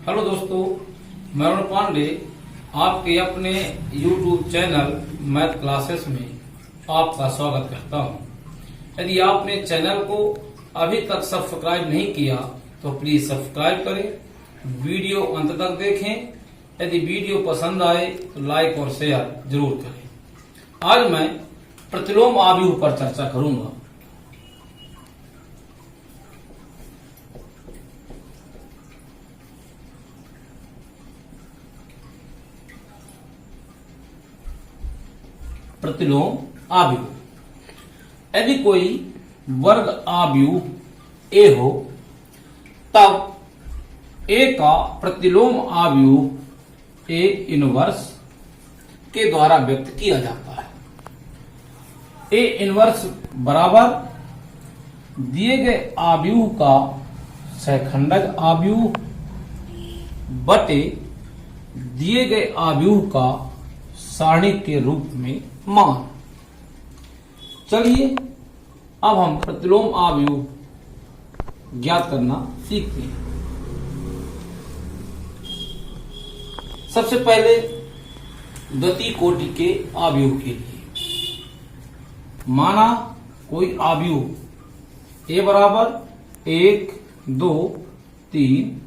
Hello दोस्तों, मैं अरुण पांडे आपके अपने YouTube चैनल मैथ क्लासेस में आपका स्वागत करता हूं। यदि आपने चैनल को अभी तक सब्सक्राइब नहीं किया तो प्लीज सब्सक्राइब करें, वीडियो अंत तक देखें। यदि वीडियो पसंद आए तो लाइक और शेयर जरूर करें। आज मैं प्रतिलोम आव्यूह पर चर्चा करूंगा। प्रतिलोम आव्यूह। यदि कोई वर्ग आव्यूह ए हो तब ए का प्रतिलोम आव्यूह ए इनवर्स के द्वारा व्यक्त किया जाता है। ए इनवर्स बराबर दिए गए आव्यूह का सहखंडक आव्यूह बटे दिए गए आव्यूह का सारणी के रूप में मान। चलिए अब हम प्रतिलोम आव्यूह ज्ञात करना सीखते हैं। सबसे पहले द्वितीय कोटि के आव्यूह के लिए माना कोई आव्यूह ए बराबर 1, 2, 3,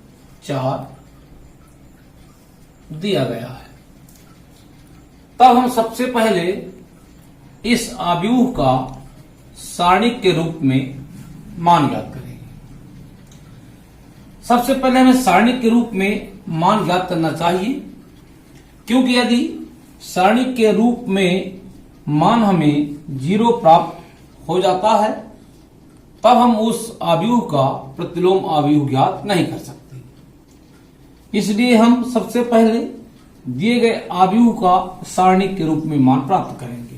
4 दिया गया है, तब हम सबसे पहले इस आव्यूह का सारणिक के रूप में मान ज्ञात करेंगे। सबसे पहले हमें सारणिक के रूप में मान ज्ञात करना चाहिए, क्योंकि यदि सारणिक के रूप में मान हमें 0 प्राप्त हो जाता है तब हम उस आव्यूह का प्रतिलोम आव्यूह ज्ञात नहीं कर सकते। इसलिए हम सबसे पहले दिए गए आव्यूह का सारणिक के रूप में मान प्राप्त करेंगे।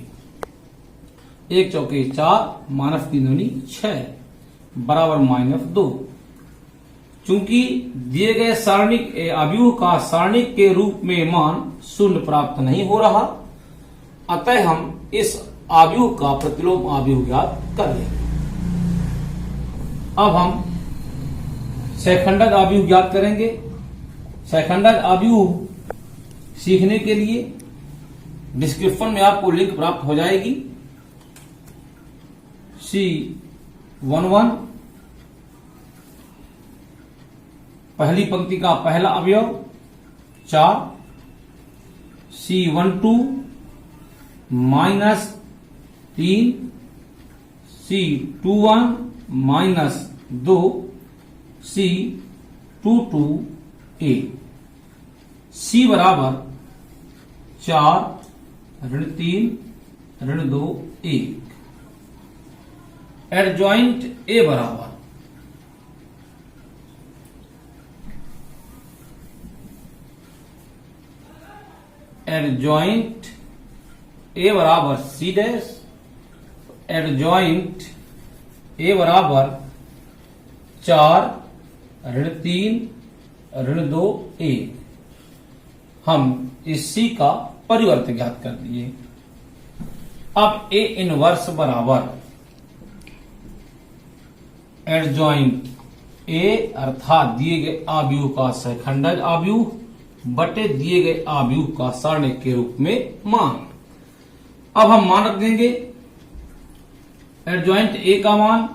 1 चौके 4 माइनस 3 दूनी 6 बराबर -2। चूंकि दिए गए सारणिक आव्यूह का सारणिक के रूप में मान 0 प्राप्त नहीं हो रहा, अतः हम इस आव्यूह का प्रतिलोम आव्यूह ज्ञात कर लेंगे। अब हम सहखंडक आव्यूह ज्ञात करेंगे। सहखंडक आव्यूह सीखने के लिए डिस्क्रिप्शन में आपको लिंक प्राप्त हो जाएगी। C11 पहली पंक्ति का पहला अवयव 4, C12 -3, C21 -2, C22a। C बराबर 4, -3, -2, 1। एडजॉइंट ए बराबर C डैश। एडजॉइंट ए बराबर 4, -3, -2, 1। हम इस C का परिवर्त ज्ञात कर दिए। अब ए इनवर्स बराबर एडजॉइंट ए अर्थात दिए गए आव्यूह का सहखंडक आव्यूह बटे दिए गए आव्यूह का सारणिक के रूप में मान। अब हम मान रख देंगे। एडजॉइंट ए का मान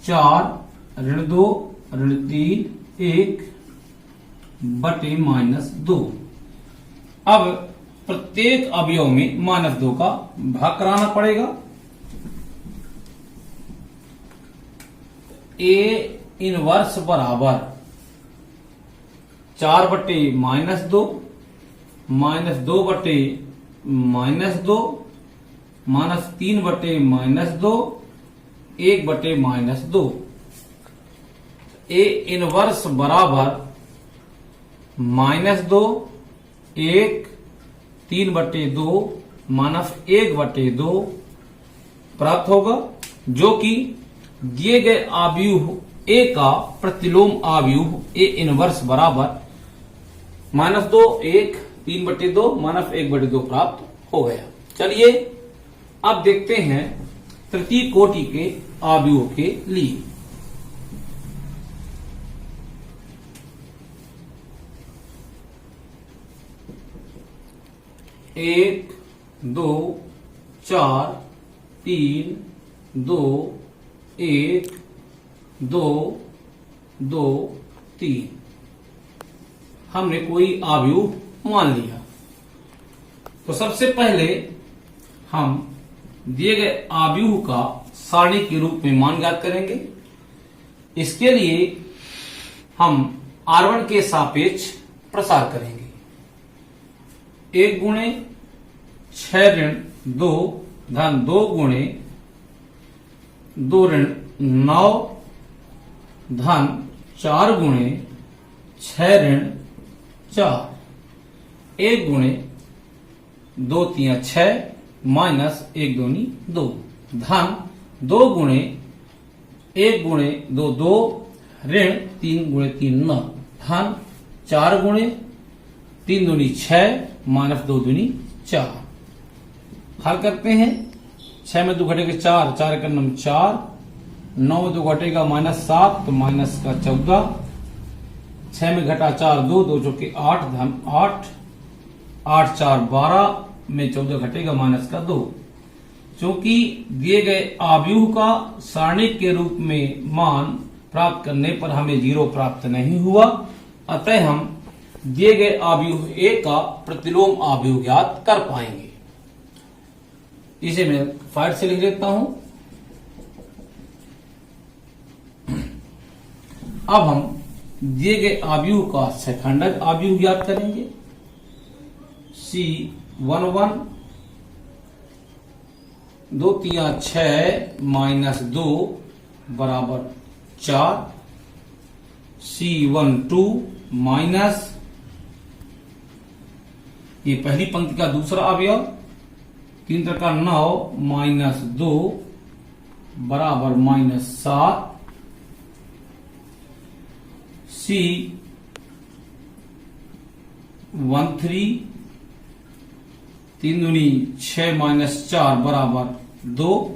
4, -2, -3, 1 बटे -2। अब प्रत्येक अवयव में -2 का भाग कराना पड़ेगा। ए इनवर्स बराबर 4 बटे -2, -2 बटे -2, -3 बटे -2, 1 बटे -2। ए इनवर्स बराबर -2, 1, 3 बटे 2, -1 बटे 2 प्राप्त होगा, जो कि दिए गए आव्यूह ए का प्रतिलोम आव्यूह ए इनवर्स बराबर -2, 1, 3 बटे 2, -1 बटे 2 प्राप्त हो गया। चलिए अब देखते हैं तृतीय कोटि के आव्यूह के लिए। 1 2 4 3 2 1 2 2 3 हमने कोई आव्यूह मान लिया। तो सबसे पहले हम दिए गए आव्यूह का सारणी के रूप में मान ज्ञात करेंगे। इसके लिए हम R1 के सापेक्ष प्रसार करेंगे। 1 गुणे 6 ऋण 2 धन 2 गुणे 2 ऋण 9 धन 4 गुणे 6 ऋण 4। 1 गुणे 2 3 6 माइनस 1 दूनी 2 धन 2 गुणे 1 गुणे 2 2 ऋण 3 गुणे 3 9 धन 4 गुणे 3 दूनी 6 माइनस 2 दूनी 4। हल करते हैं। 6 में 2 घटेगा 4, 4 का नम 4, 9 में 2 घटेगा -7 तो माइनस का 14, 6 में घटा 4 2, 2 चौके 8 धन 8, 8 4 12 में 14 घटेगा माइनस का 2। चूंकि दिए गए आव्यूह का सारणी के रूप में मान प्राप्त करने पर हमें 0 प्राप्त नहीं हुआ, अतः हम दिए गए आव्यूह A का प्रतिलोम आव्यूह ज्ञात कर पाएंगे। इसे मैं फाइल से लिख लेता हूं। अब हम दिए गए आव्यूह का सेकंडक आव्यूह ज्ञात करेंगे। C11 2 3 6 माइनस 2 बराबर 4। C12 माइनस, ये पहली पंक्ति का दूसरा अवयव, 3 का 9 माइनस 2 बराबर -7। C13 3 दूनी 6 माइनस 4 बराबर 2।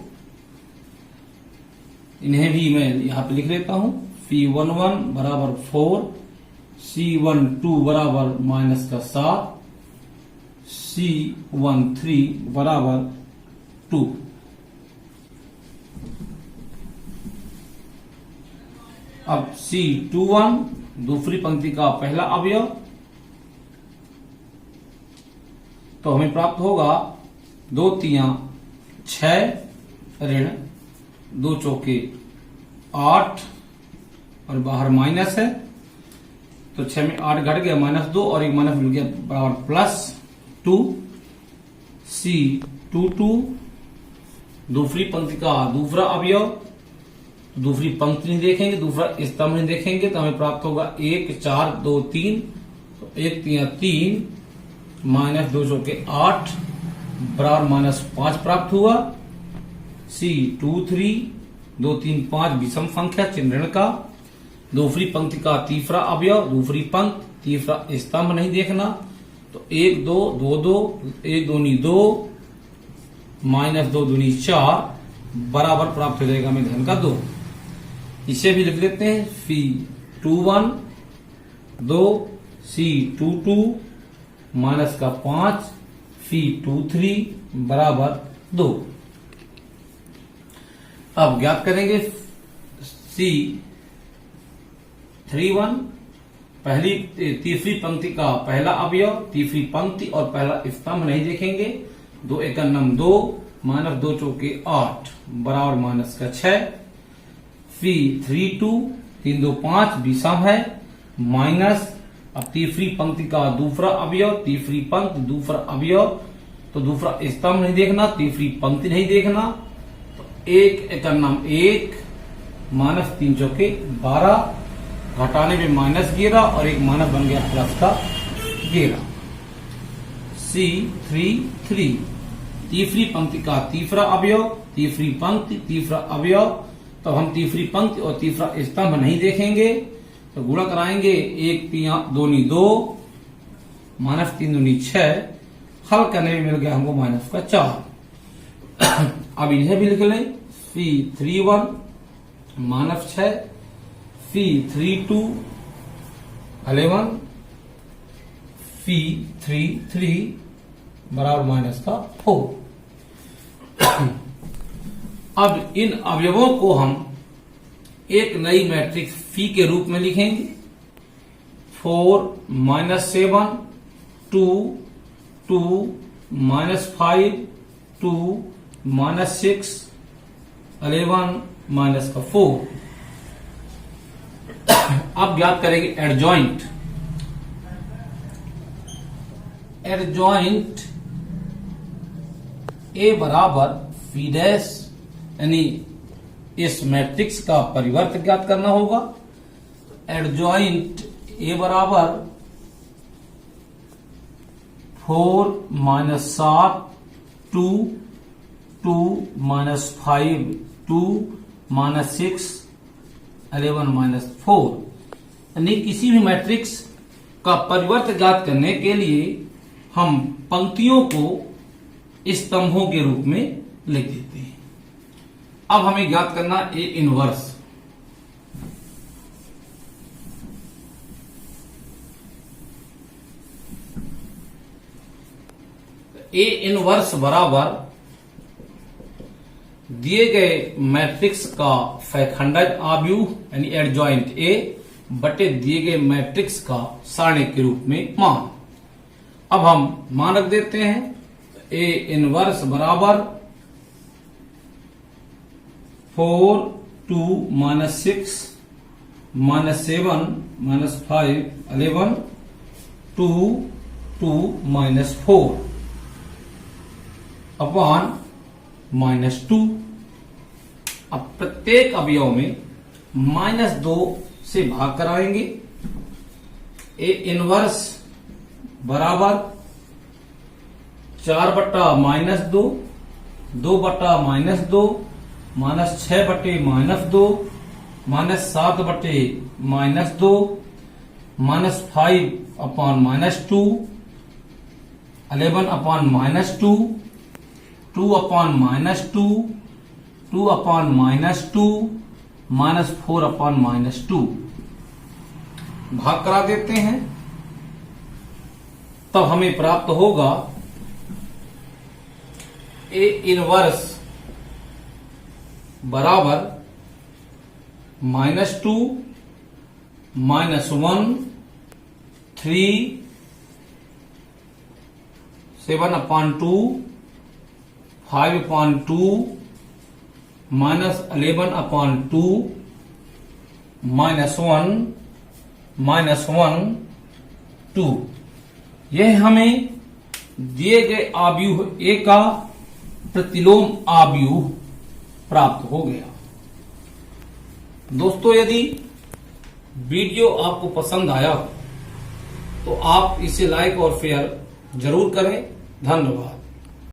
इन्हें भी मैं यहां पे लिख लेता हूं। C11 बराबर 4, C12 बराबर माइनस का 7, C13 बराबर 2। अब C21 दूसरी पंक्ति का पहला अवयव, तो हमें प्राप्त होगा 2 3 6 ऋण 2 चौके 8 और बाहर माइनस है, तो 6 में 8 घट गया -2 और एक माइनस मिल गया बराबर +2। C22 दूसरी पंक्ति का दूसरा अवयव, दूसरी पंक्ति नहीं देखेंगे, दूसरा स्तंभ नहीं देखेंगे, तो हमें प्राप्त होगा 1 4 2 3, तो 1 3 3 माइनस 2 चौके 8 बराबर -5 प्राप्त हुआ। C23 2 3 5 विषम संख्या चिन्ह ऋण का, दूसरी पंक्ति का तीसरा अवयव, दूसरी पंक्ति, तीसरा स्तंभ नहीं देखना, तो 1 2 2 2 1 दूनी 2 माइनस 2 दूनी 4 बराबर प्राप्त हो जाएगा हमें धन का 2। इसे भी लिख लेते हैं। C21 2, C22 माइनस का 5, C23 बराबर 2। अब ज्ञात करेंगे C31 पहली तीसरी पंक्ति का पहला अवयव, तीसरी पंक्ति और पहला स्तंभ नहीं देखेंगे, 2 1 2 माइनस 2 चौके 8 बराबर माइनस का 6। C32 3 2 5 विषम है, माइनस, अब तीसरी पंक्ति का दूसरा अवयव, तीसरी पंक्ति दूसरा अवयव, तो दूसरा स्तंभ नहीं देखना, तीसरी पंक्ति नहीं देखना, तो 1 1 1 माइनस 3 चौके 12, घटाने में -11 और एक माइनस बन गया प्लस का 11। C33 तीसरी पंक्ति का तीसरा अवयव, तीसरी पंक्ति तीसरा अवयव, तो हम तीसरी पंक्ति और तीसरा स्तंभ नहीं देखेंगे, तो गुणा कराएंगे 1 3 दूनी 2 माइनस 3 दूनी 6, हल करने में मिल गया हमको माइनस का 4। अब इन्हें भी लिख लें। C31 -6, C32 11, C33 बराबर माइनस का 4। अब इन अवयवों को हम एक नई मैट्रिक्स फी के रूप में लिखेंगे। 4 माइनस 7 2 2 माइनस 5 2 माइनस 6 11 माइनस का 4। अब ज्ञात करेंगे एडजॉइंट। एडजॉइंट ए बराबर फी डैश, यानी इस मैट्रिक्स का परिवर्त ज्ञात करना होगा। एडजॉइंट ए बराबर 4 माइनस 7 2 2 माइनस 5 2 माइनस 6 11 माइनस 4। यानी किसी भी मैट्रिक्स का परिवर्त ज्ञात करने के लिए हम पंक्तियों को स्तंभों के रूप में लिख देते हैं। अब हमें ज्ञात करना ए इनवर्स। ए इनवर्स बराबर दिए गए मैट्रिक्स का फैखंडज आव्यूह यानी एडजॉइंट ए बटे दिए गए मैट्रिक्स का सारणिक के रूप में मान। अब हम मान रख देते हैं। ए इनवर्स बराबर 4 2 minus 6 minus 7 minus 5 11 2 2 minus 4 upon minus 2। अब प्रत्येक अवयव में -2 से भाग कराएंगे। ए इनवर्स बराबर 4 बटा -2 2 बटा -2 माइनस 6 बटे -2 माइनस 7 बटे -2 minus 5 upon -2 11 upon -2 2 upon -2 2 upon -2 minus 4 upon -2 भाग करा देते हैं। तब हमें प्राप्त होगा ए इनवर्स बराबर -2 -1 3 7 अपॉन 2 5 अपॉन 2 माइनस 11 अपॉन 2 -1 2। यह हमें दिए गए आव्यूह ए का प्रतिलोम आव्यूह प्राप्त हो गया। दोस्तों, यदि वीडियो आपको पसंद आया तो आप इसे लाइक और शेयर जरूर करें। धन्यवाद।